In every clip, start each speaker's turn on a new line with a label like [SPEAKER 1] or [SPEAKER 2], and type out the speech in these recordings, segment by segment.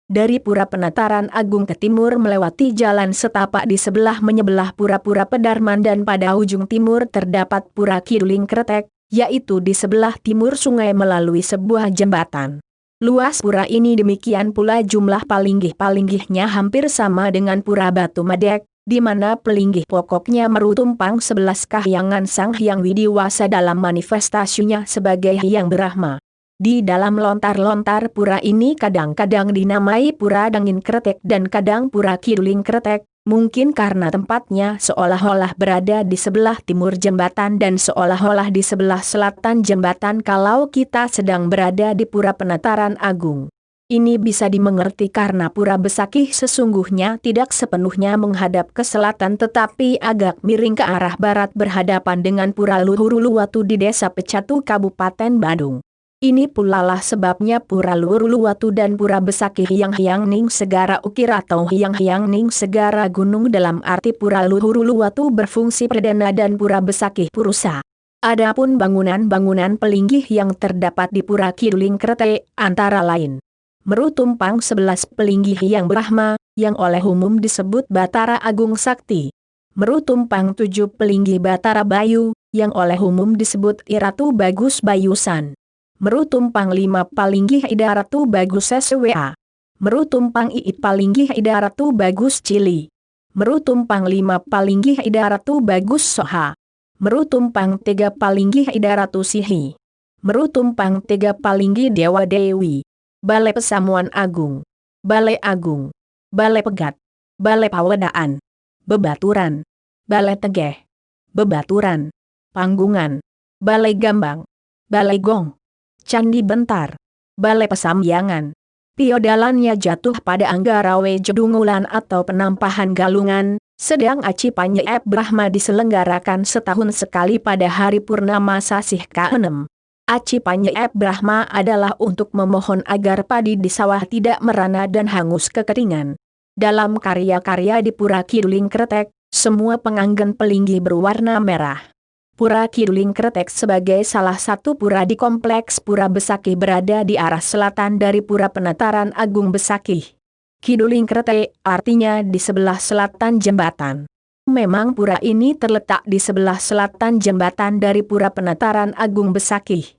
[SPEAKER 1] Dari Pura Penataran Agung ke timur melewati jalan setapak di sebelah menyebelah Pura-Pura Pedarman dan pada ujung timur terdapat Pura Kidulling Kretek, yaitu di sebelah timur sungai melalui sebuah jembatan. Luas pura ini demikian pula jumlah palinggih-palinggihnya hampir sama dengan Pura Batu Madek, di mana pelinggih pokoknya merutumpang 11 kahyangan Sang Hyang Widiwasa dalam manifestasinya sebagai Hyang Brahma. Di dalam lontar-lontar pura ini kadang-kadang dinamai Pura Dangin Kretek dan kadang Pura Kidulling Kretek, mungkin karena tempatnya seolah-olah berada di sebelah timur jembatan dan seolah-olah di sebelah selatan jembatan kalau kita sedang berada di Pura Penataran Agung. Ini bisa dimengerti karena Pura Besakih sesungguhnya tidak sepenuhnya menghadap ke selatan tetapi agak miring ke arah barat berhadapan dengan Pura Luhuruluwatu di Desa Pecatu Kabupaten Badung. Ini pula lah sebabnya Pura Luhuruluwatu dan Pura Besakih Hyang Ning Segara Ukir atau Hyang Ning Segara Gunung dalam arti Pura Luhuruluwatu berfungsi perdana dan Pura Besakih Purusa. Adapun bangunan-bangunan pelinggih yang terdapat di Pura Kidulling Kretek antara lain merutumpang 11 pelinggih Hyang Brahma, yang oleh umum disebut Batara Agung Sakti. Merutumpang 7 pelinggih Batara Bayu, yang oleh umum disebut Iratu Bagus Bayusan. Merutumpang 5 palinggih Ida Ratu Bagus SWA. Merutumpang Iit palinggih Ida Ratu Bagus Cili. Merutumpang 5 palinggih Ida Ratu Bagus Soha. Merutumpang 3 palinggih Ida Ratu Sihi. Merutumpang 3 palinggih Dewa Dewi. Balai Pesamuan Agung. Balai Agung. Balai Pegat. Balai Pawedaan. Bebaturan. Balai Tegeh. Bebaturan. Panggungan. Balai Gambang. Balai Gong. Candi Bentar. Balai Pesambiangan. Piodalannya jatuh pada Anggarawe Jedungulan atau Penampahan Galungan, sedang Aci Panyeep Brahma diselenggarakan setahun sekali pada hari purnama sasih ke-6. Aci Panyeep Brahma adalah untuk memohon agar padi di sawah tidak merana dan hangus kekeringan. Dalam karya-karya di Pura Kidulling Kretek, semua penganggen pelinggi berwarna merah. Pura Kidulling Kretek sebagai salah satu pura di kompleks Pura Besakih berada di arah selatan dari Pura Penataran Agung Besakih. Kidulling Kretek artinya di sebelah selatan jembatan. Memang pura ini terletak di sebelah selatan jembatan dari Pura Penataran Agung Besakih.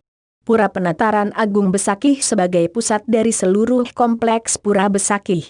[SPEAKER 1] Pura Penataran Agung Besakih sebagai pusat dari seluruh kompleks Pura Besakih.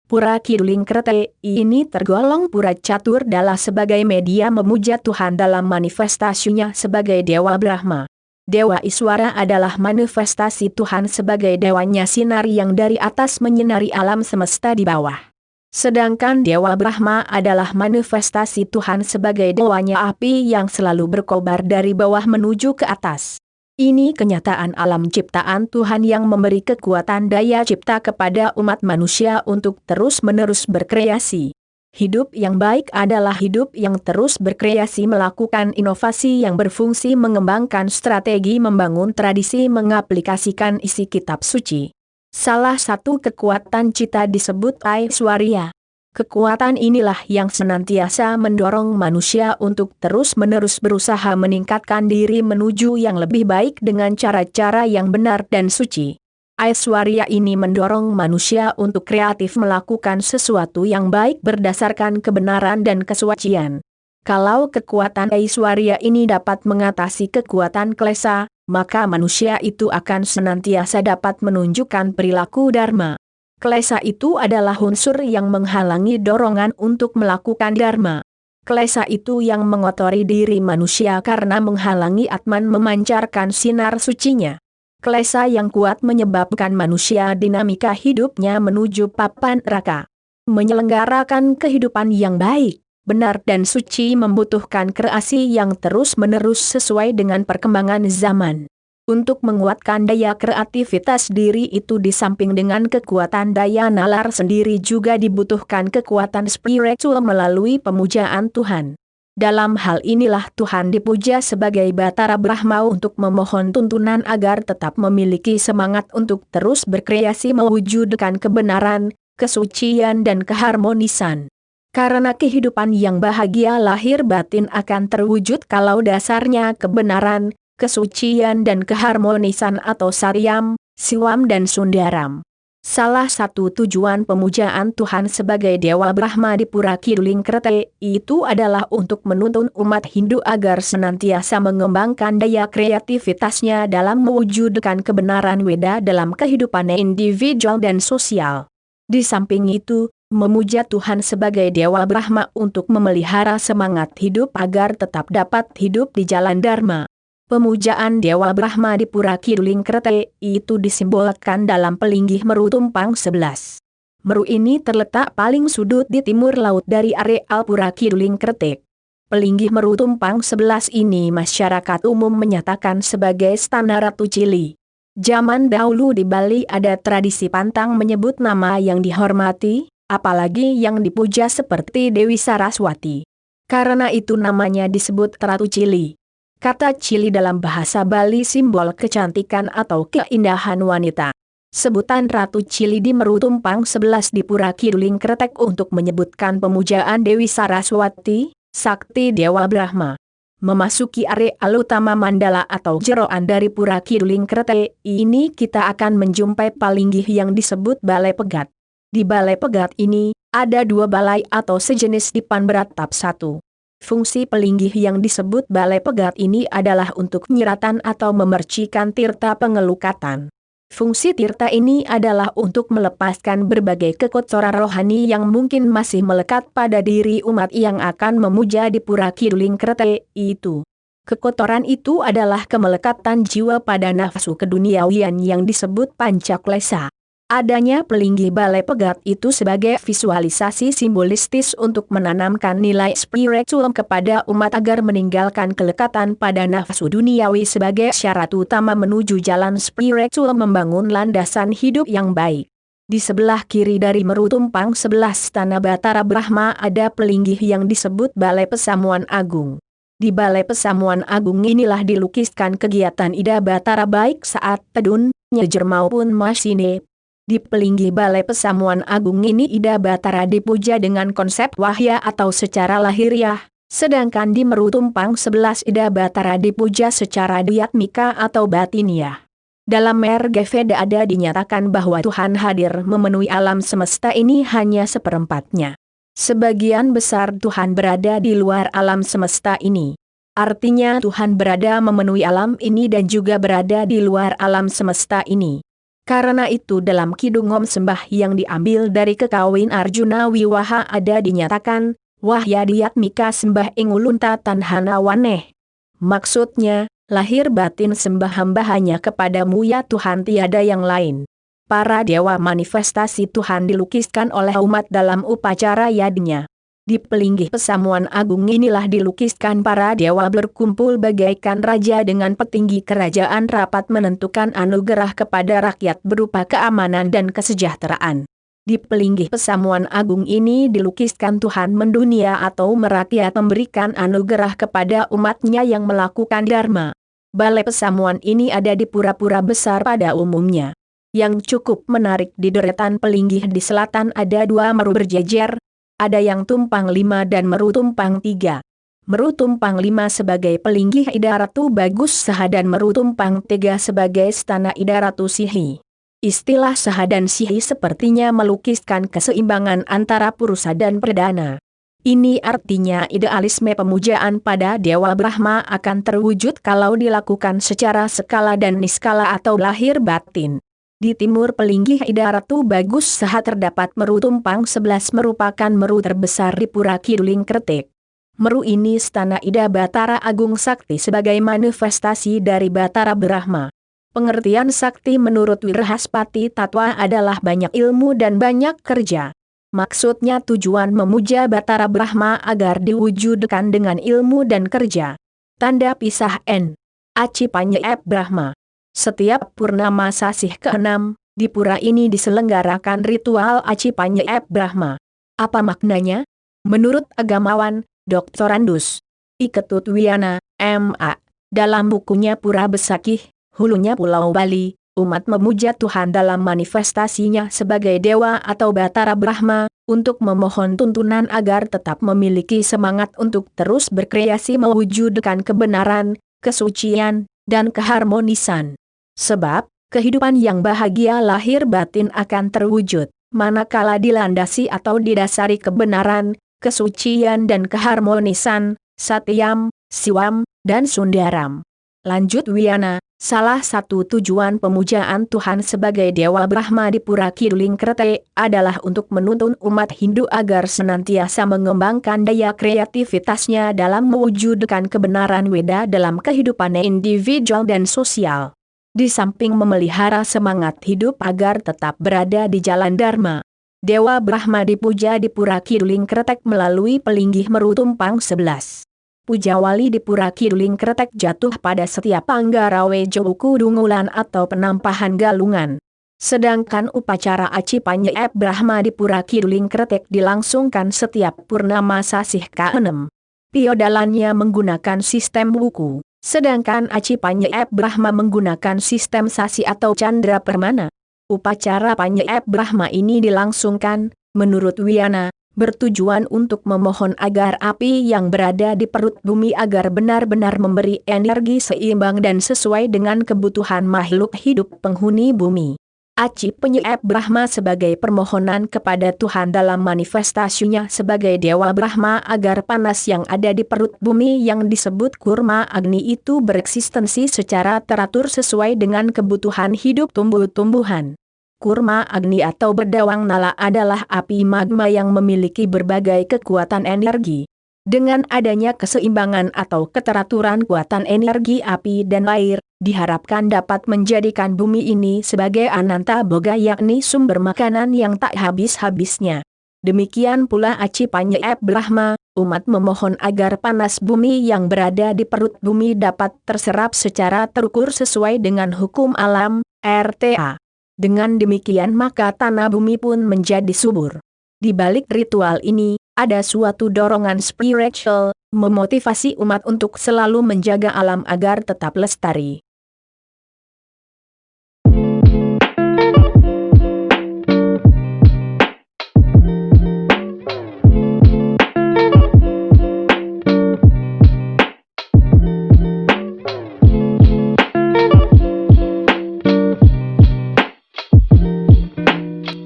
[SPEAKER 1] Pura Kidulling Kretek ini tergolong pura catur dala sebagai media memuja Tuhan dalam manifestasinya sebagai Dewa Brahma. Dewa Iswara adalah manifestasi Tuhan sebagai dewanya sinar yang dari atas menyinari alam semesta di bawah. Sedangkan Dewa Brahma adalah manifestasi Tuhan sebagai dewanya api yang selalu berkobar dari bawah menuju ke atas. Ini kenyataan alam ciptaan Tuhan yang memberi kekuatan daya cipta kepada umat manusia untuk terus-menerus berkreasi. Hidup yang baik adalah hidup yang terus berkreasi melakukan inovasi yang berfungsi mengembangkan strategi membangun tradisi mengaplikasikan isi kitab suci. Salah satu kekuatan cita disebut Aishwarya. Kekuatan inilah yang senantiasa mendorong manusia untuk terus-menerus berusaha meningkatkan diri menuju yang lebih baik dengan cara-cara yang benar dan suci. Aishwarya ini mendorong manusia untuk kreatif melakukan sesuatu yang baik berdasarkan kebenaran dan kesucian. Kalau kekuatan Aishwarya ini dapat mengatasi kekuatan klesa, maka manusia itu akan senantiasa dapat menunjukkan perilaku dharma. Klesa itu adalah unsur yang menghalangi dorongan untuk melakukan dharma. Klesa itu yang mengotori diri manusia karena menghalangi Atman memancarkan sinar sucinya. Klesa yang kuat menyebabkan manusia dinamika hidupnya menuju papan neraka. Menyelenggarakan kehidupan yang baik, benar dan suci membutuhkan kreasi yang terus-menerus sesuai dengan perkembangan zaman. Untuk menguatkan daya kreativitas diri itu di samping dengan kekuatan daya nalar sendiri juga dibutuhkan kekuatan spiritual melalui pemujaan Tuhan. Dalam hal inilah Tuhan dipuja sebagai Batara Brahma untuk memohon tuntunan agar tetap memiliki semangat untuk terus berkreasi mewujudkan kebenaran, kesucian dan keharmonisan. Karena kehidupan yang bahagia lahir batin akan terwujud kalau dasarnya kebenaran, kesucian dan keharmonisan atau Saryam, Siwam dan Sundaram. Salah satu tujuan pemujaan Tuhan sebagai Dewa Brahma di Pura Kiduling Krete itu adalah untuk menuntun umat Hindu agar senantiasa mengembangkan daya kreativitasnya dalam mewujudkan kebenaran Weda dalam kehidupan individual dan sosial. Di samping itu, memuja Tuhan sebagai Dewa Brahma untuk memelihara semangat hidup agar tetap dapat hidup di jalan Dharma. Pemujaan Dewa Brahma di Pura Kiduling Krete itu disimbolkan dalam pelinggih Meru Tumpang 11. Meru ini terletak paling sudut di timur laut dari areal Pura Kiduling Krete. Pelinggih Meru Tumpang 11 ini masyarakat umum menyatakan sebagai Stana Ratu Cili. Zaman dahulu di Bali ada tradisi pantang menyebut nama yang dihormati, apalagi yang dipuja seperti Dewi Saraswati. Karena itu namanya disebut Ratu Cili. Kata Cili dalam bahasa Bali simbol kecantikan atau keindahan wanita. Sebutan Ratu Cili di Meru Tumpang 11 di Pura Kiduling Kretek untuk menyebutkan pemujaan Dewi Saraswati, Sakti Dewa Brahma. Memasuki areal utama mandala atau jeroan dari Pura Kiduling Krete ini kita akan menjumpai palinggih yang disebut Balai Pegat. Di Balai Pegat ini, ada dua balai atau sejenis dipan beratap satu. Fungsi pelinggih yang disebut Balai Pegat ini adalah untuk nyiratan atau memercikan tirta pengelukatan. Fungsi tirta ini adalah untuk melepaskan berbagai kekotoran rohani yang mungkin masih melekat pada diri umat yang akan memuja di Pura Kiduling Krete itu. Kekotoran itu adalah kemelekatan jiwa pada nafsu keduniawian yang disebut pancaklesa. Adanya pelinggih Balai Pegat itu sebagai visualisasi simbolistis untuk menanamkan nilai spiritual kepada umat agar meninggalkan kelekatan pada nafsu duniawi sebagai syarat utama menuju jalan spiritual membangun landasan hidup yang baik. Di sebelah kiri dari Meru Tumpang 11 Tanah Batara Brahma ada pelinggih yang disebut Balai Pesamuan Agung. Di Balai Pesamuan Agung inilah dilukiskan kegiatan Ida Batara baik saat tedun, nyejer maupun masine. Di pelinggih Balai Pesamuan Agung ini Ida Batara dipuja dengan konsep wahya atau secara lahiriah, sedangkan di Meru Tumpang 11 Ida Batara dipuja secara diatmika atau batiniah. Dalam RG Veda ada dinyatakan bahwa Tuhan hadir memenuhi alam semesta ini hanya seperempatnya. Sebagian besar Tuhan berada di luar alam semesta ini. Artinya Tuhan berada memenuhi alam ini dan juga berada di luar alam semesta ini. Karena itu dalam Kidungom Sembah yang diambil dari kekawin Arjuna Wiwaha ada dinyatakan, Wahya diatmika sembah ing ulunta tanhana waneh. Maksudnya, lahir batin sembah hamba hanya kepadamu ya Tuhan tiada yang lain. Para dewa manifestasi Tuhan dilukiskan oleh umat dalam upacara yadnya. Di pelinggih Pesamuan Agung inilah dilukiskan para dewa berkumpul bagaikan raja dengan petinggi kerajaan rapat menentukan anugerah kepada rakyat berupa keamanan dan kesejahteraan. Di pelinggih Pesamuan Agung ini dilukiskan Tuhan mendunia atau merakyat memberikan anugerah kepada umatnya yang melakukan dharma. Balai Pesamuan ini ada di pura-pura besar pada umumnya. Yang cukup menarik di deretan pelinggih di selatan ada dua Meru berjejer. Ada yang tumpang 5 dan Meru tumpang 3. Meru tumpang 5 sebagai pelinggih Ida Ratu Bagus Saha dan Meru tumpang 3 sebagai Stana Ida Ratu Sihi. Istilah Saha dan Sihi sepertinya melukiskan keseimbangan antara Purusa dan Perdana. Ini artinya idealisme pemujaan pada Dewa Brahma akan terwujud kalau dilakukan secara skala dan niskala atau lahir batin. Di timur pelinggih Ida Ratu Bagus Saha terdapat Meru Tumpang 11 merupakan Meru terbesar di Pura Kiduling Kretek. Meru ini Stana Ida Batara Agung Sakti sebagai manifestasi dari Batara Brahma. Pengertian Sakti menurut Wirhaspati Tatwa adalah banyak ilmu dan banyak kerja. Maksudnya tujuan memuja Batara Brahma agar diwujudkan dengan ilmu dan kerja. Tanda pisah N. Aci Panyeep Brahma. Setiap purnama sasih ke-6, di pura ini diselenggarakan ritual Aci Panyeep Brahma. Apa maknanya? Menurut agamawan, Dr. Andus I. Ketutwiana, M.A. dalam bukunya Pura Besakih, hulunya Pulau Bali, umat memuja Tuhan dalam manifestasinya sebagai dewa atau Batara Brahma, untuk memohon tuntunan agar tetap memiliki semangat untuk terus berkreasi mewujudkan kebenaran, kesucian, dan keharmonisan. Sebab, Kehidupan yang bahagia lahir batin akan terwujud, manakala dilandasi atau didasari kebenaran, kesucian dan keharmonisan, Satyam, Siwam, dan Sundaram. Lanjut Wiyana, salah satu tujuan pemujaan Tuhan sebagai Dewa Brahma di Pura Kiduling Krete adalah untuk menuntun umat Hindu agar senantiasa mengembangkan daya kreativitasnya dalam mewujudkan kebenaran Weda dalam kehidupan individual dan sosial. Di samping memelihara semangat hidup agar tetap berada di jalan Dharma, Dewa Brahma dipuja di Pura Kiduling Kretek melalui pelinggih Meru Tumpang 11. Puja wali di Pura Kiduling Kretek jatuh pada setiap Anggarawe Joku Dungulan atau penampahan galungan. Sedangkan upacara Aci Panyeep Brahma di Pura Kiduling Kretek dilangsungkan setiap purnama sasih ke-6. Piodalannya menggunakan sistem buku. Sedangkan Aci Panyeep Brahma menggunakan sistem sasi atau candra permana. Upacara Panyeep Brahma ini dilangsungkan, menurut Wiyana, bertujuan untuk memohon agar api yang berada di perut bumi agar benar-benar memberi energi seimbang dan sesuai dengan kebutuhan makhluk hidup penghuni bumi. Aci Panyeep Brahma sebagai permohonan kepada Tuhan dalam manifestasinya sebagai Dewa Brahma agar panas yang ada di perut bumi yang disebut Kurma Agni itu bereksistensi secara teratur sesuai dengan kebutuhan hidup tumbuh-tumbuhan. Kurma Agni atau berdawang nala adalah api magma yang memiliki berbagai kekuatan energi. Dengan adanya keseimbangan atau keteraturan kuatan energi api dan air, diharapkan dapat menjadikan bumi ini sebagai Ananta Boga yakni sumber makanan yang tak habis-habisnya. Demikian pula Aci Panyeep Brahma, umat memohon agar panas bumi yang berada di perut bumi dapat terserap secara terukur sesuai dengan hukum alam, RTA. Dengan demikian maka tanah bumi pun menjadi subur. Di balik ritual ini, ada suatu dorongan spiritual, memotivasi umat untuk selalu menjaga alam agar tetap lestari.